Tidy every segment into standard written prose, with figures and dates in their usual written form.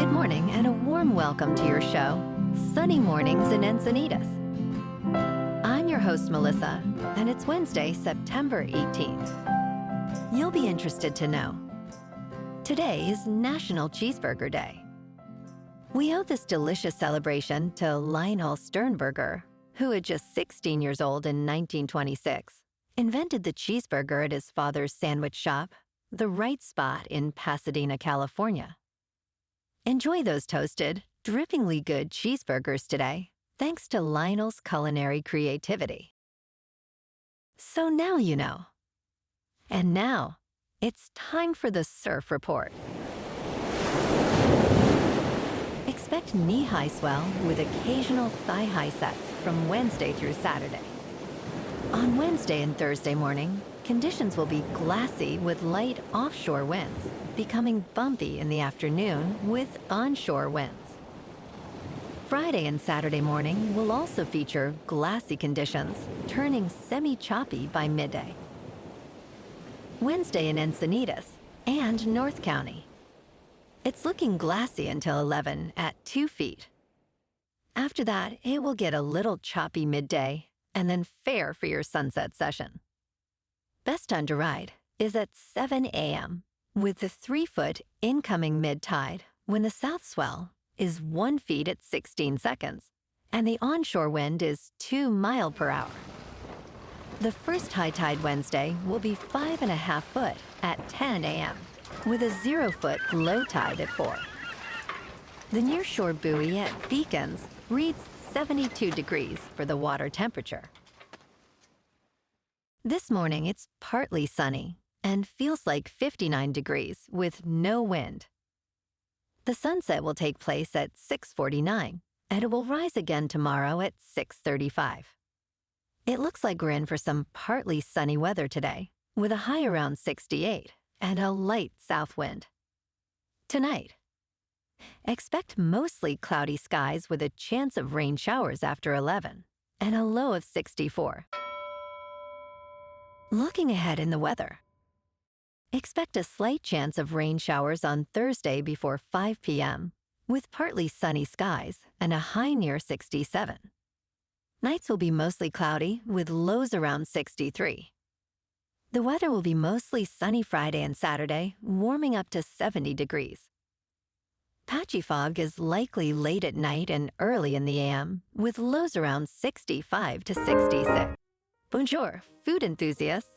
Good morning and a warm welcome to your show, Sunny Mornings in Encinitas. I'm your host, Melissa, and it's Wednesday, September 18th. You'll be interested to know. Today is National Cheeseburger Day. We owe this delicious celebration to Lionel Sternberger, who at just 16 years old in 1926, invented the cheeseburger at his father's sandwich shop, The Right Spot in Pasadena, California. Enjoy those toasted, drippingly good cheeseburgers today, thanks to Lionel's culinary creativity. So now you know. And now, it's time for the Surf Report. Expect knee-high swell with occasional thigh-high sets from Wednesday through Saturday. On Wednesday and Thursday morning, conditions will be glassy with light offshore winds, becoming bumpy in the afternoon with onshore winds. Friday and Saturday morning will also feature glassy conditions, turning semi-choppy by midday. Wednesday in Encinitas and North County. It's looking glassy until 11 at 2 feet. After that, it will get a little choppy midday and then fair for your sunset session. Best time to ride is at 7 a.m. with the 3-foot incoming mid-tide when the south swell is 1 foot at 16 seconds and the onshore wind is 2 miles per hour. The first high tide Wednesday will be 5.5 foot at 10 a.m. with a 0-foot low tide at 4. The nearshore buoy at Beacons reads 72 degrees for the water temperature. This morning it's partly sunny and feels like 59 degrees with no wind. The sunset will take place at 6:49 and it will rise again tomorrow at 6:35. It looks like we're in for some partly sunny weather today with a high around 68 and a light south wind. Tonight, expect mostly cloudy skies with a chance of rain showers after 11 and a low of 64. Looking ahead in the weather, expect a slight chance of rain showers on Thursday before 5 p.m. with partly sunny skies and a high near 67. Nights will be mostly cloudy with lows around 63. The weather will be mostly sunny Friday and Saturday, warming up to 70 degrees. Patchy fog is likely late at night and early in the AM, with lows around 65 to 66. Bonjour, food enthusiasts.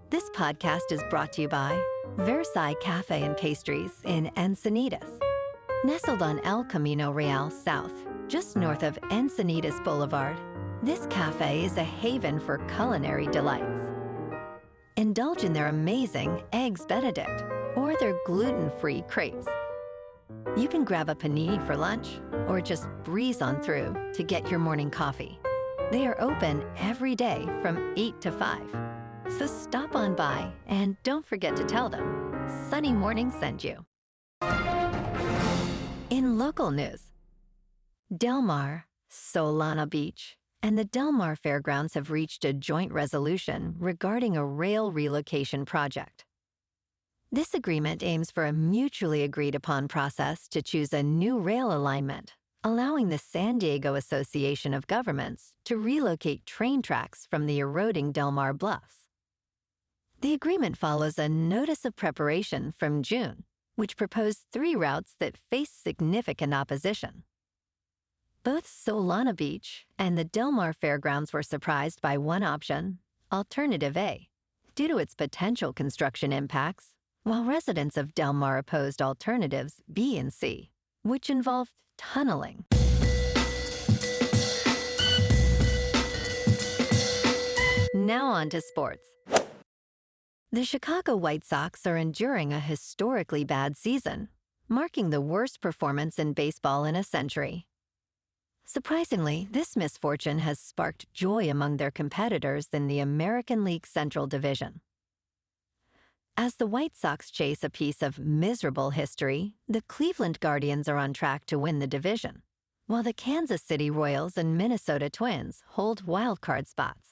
This podcast is brought to you by Versailles Cafe and Pastries in Encinitas. Nestled on El Camino Real South, just north of Encinitas Boulevard, this cafe is a haven for culinary delights. Indulge in their amazing Eggs Benedict or their gluten-free crepes. You can grab a panini for lunch or just breeze on through to get your morning coffee. They are open every day from 8 to 5. So stop on by and don't forget to tell them Sunny Morning sent you. In local news, Del Mar, Solana Beach, and the Del Mar Fairgrounds have reached a joint resolution regarding a rail relocation project. This agreement aims for a mutually agreed-upon process to choose a new rail alignment, allowing the San Diego Association of Governments to relocate train tracks from the eroding Del Mar Bluffs. The agreement follows a notice of preparation from June, which proposed 3 routes that faced significant opposition. Both Solana Beach and the Del Mar Fairgrounds were surprised by one option, Alternative A, due to its potential construction impacts, while residents of Del Mar opposed alternatives B and C, which involved tunneling. Now on to sports. The Chicago White Sox are enduring a historically bad season, marking the worst performance in baseball in a century. Surprisingly, this misfortune has sparked joy among their competitors in the American League Central Division. As the White Sox chase a piece of miserable history, the Cleveland Guardians are on track to win the division, while the Kansas City Royals and Minnesota Twins hold wildcard spots.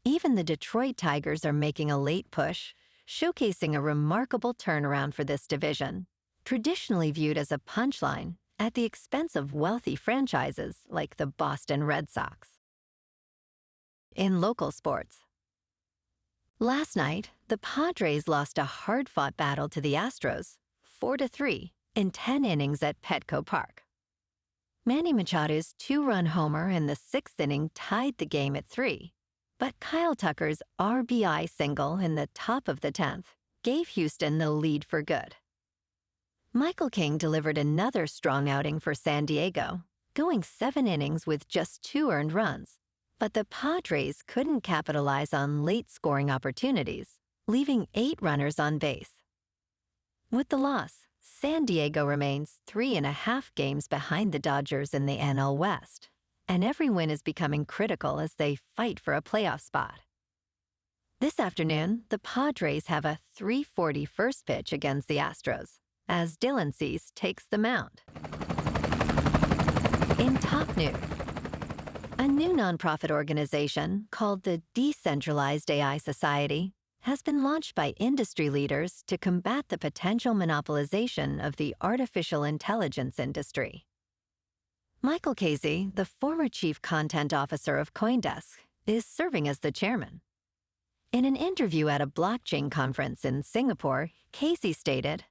Even the Detroit Tigers are making a late push, showcasing a remarkable turnaround for this division, traditionally viewed as a punchline at the expense of wealthy franchises like the Boston Red Sox. In local sports, last night, the Padres lost a hard-fought battle to the Astros, 4-3, in 10 innings at Petco Park. Manny Machado's two-run homer in the sixth inning tied the game at 3, but Kyle Tucker's RBI single in the top of the 10th gave Houston the lead for good. Michael King delivered another strong outing for San Diego, going 7 innings with just 2 earned runs, but the Padres couldn't capitalize on late scoring opportunities, leaving 8 runners on base. With the loss, San Diego remains 3.5 games behind the Dodgers in the NL West, and every win is becoming critical as they fight for a playoff spot. This afternoon, the Padres have a 3:40 first pitch against the Astros, as Dylan Cease takes the mound. In top news, a new nonprofit organization called the Decentralized AI Society has been launched by industry leaders to combat the potential monopolization of the artificial intelligence industry. Michael Casey, the former chief content officer of CoinDesk, is serving as the chairman. In an interview at a blockchain conference in Singapore, Casey stated,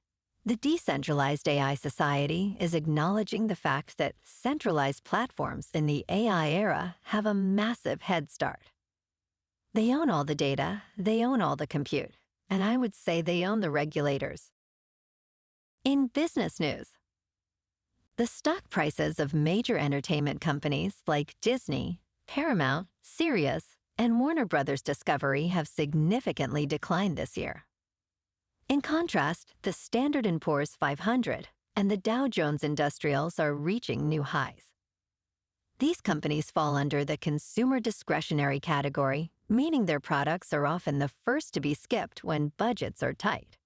"The Decentralized AI Society is acknowledging the fact that centralized platforms in the AI era have a massive head start. They own all the data, they own all the compute, and I would say they own the regulators." In business news, the stock prices of major entertainment companies like Disney, Paramount, Sirius, and Warner Bros. Discovery have significantly declined this year. In contrast, the Standard & Poor's 500 and the Dow Jones Industrials are reaching new highs. These companies fall under the consumer discretionary category, meaning their products are often the first to be skipped when budgets are tight.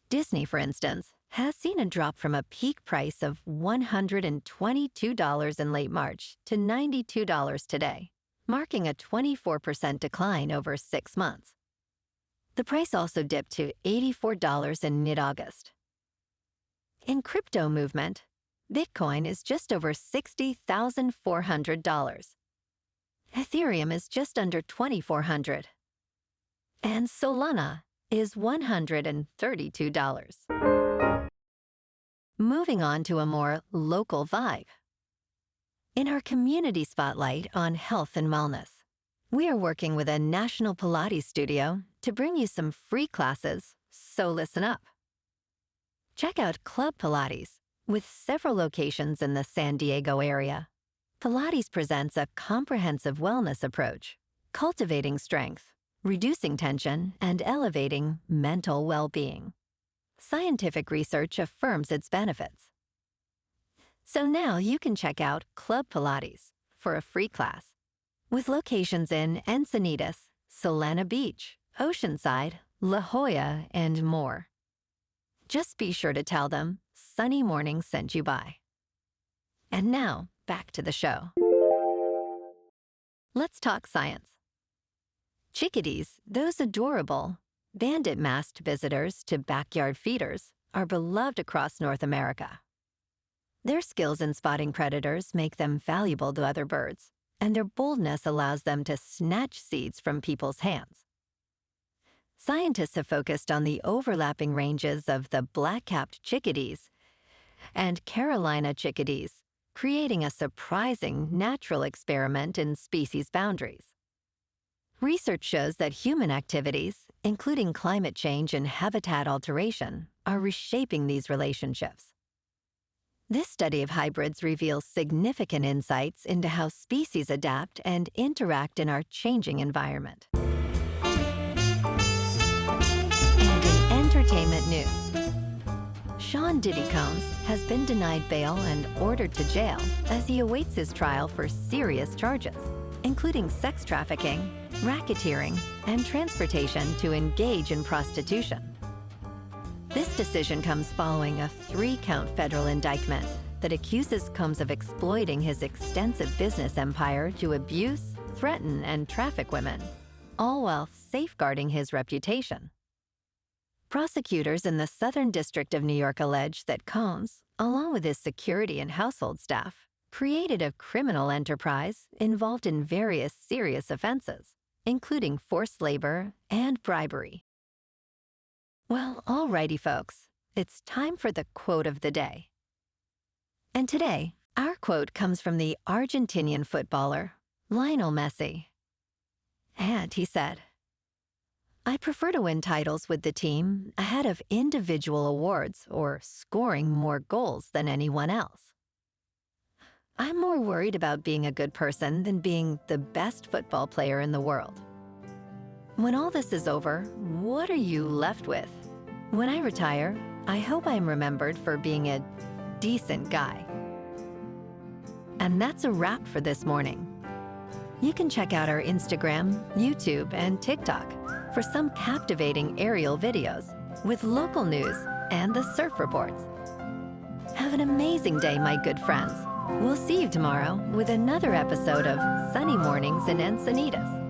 Disney, for instance, has seen a drop from a peak price of $122 in late March to $92 today, marking a 24% decline over 6 months. The price also dipped to $84 in mid-August. In crypto movement, Bitcoin is just over $60,400. Ethereum is just under $2,400. And Solana is $132. Moving on to a more local vibe. In our community spotlight on health and wellness, we are working with a national Pilates studio to bring you some free classes, so listen up. Check out Club Pilates, with several locations in the San Diego area. Pilates presents a comprehensive wellness approach, cultivating strength, reducing tension, and elevating mental well-being. Scientific research affirms its benefits. So now you can check out Club Pilates for a free class, with locations in Encinitas, Solana Beach, Oceanside, La Jolla, and more. Just be sure to tell them Sunny Morning sent you by. And now, back to the show. Let's talk science. Chickadees, those adorable, bandit-masked visitors to backyard feeders, are beloved across North America. Their skills in spotting predators make them valuable to other birds, and their boldness allows them to snatch seeds from people's hands. Scientists have focused on the overlapping ranges of the black-capped chickadees and Carolina chickadees, creating a surprising natural experiment in species boundaries. Research shows that human activities, including climate change and habitat alteration, are reshaping these relationships. This study of hybrids reveals significant insights into how species adapt and interact in our changing environment. And in entertainment news, Sean Diddy Combs has been denied bail and ordered to jail as he awaits his trial for serious charges, including sex trafficking, racketeering, and transportation to engage in prostitution. This decision comes following a 3-count federal indictment that accuses Combs of exploiting his extensive business empire to abuse, threaten, and traffic women, all while safeguarding his reputation. Prosecutors in the Southern District of New York allege that Combs, along with his security and household staff, created a criminal enterprise involved in various serious offenses, including forced labor and bribery. Well, alrighty, folks, it's time for the quote of the day. And today, our quote comes from the Argentinian footballer, Lionel Messi. And he said, "I prefer to win titles with the team ahead of individual awards or scoring more goals than anyone else. I'm more worried about being a good person than being the best football player in the world." When all this is over, what are you left with? When I retire, I hope I'm remembered for being a decent guy. And that's a wrap for this morning. You can check out our Instagram, YouTube, and TikTok for some captivating aerial videos with local news and the surf reports. Have an amazing day, my good friends. We'll see you tomorrow with another episode of Sunny Mornings in Encinitas.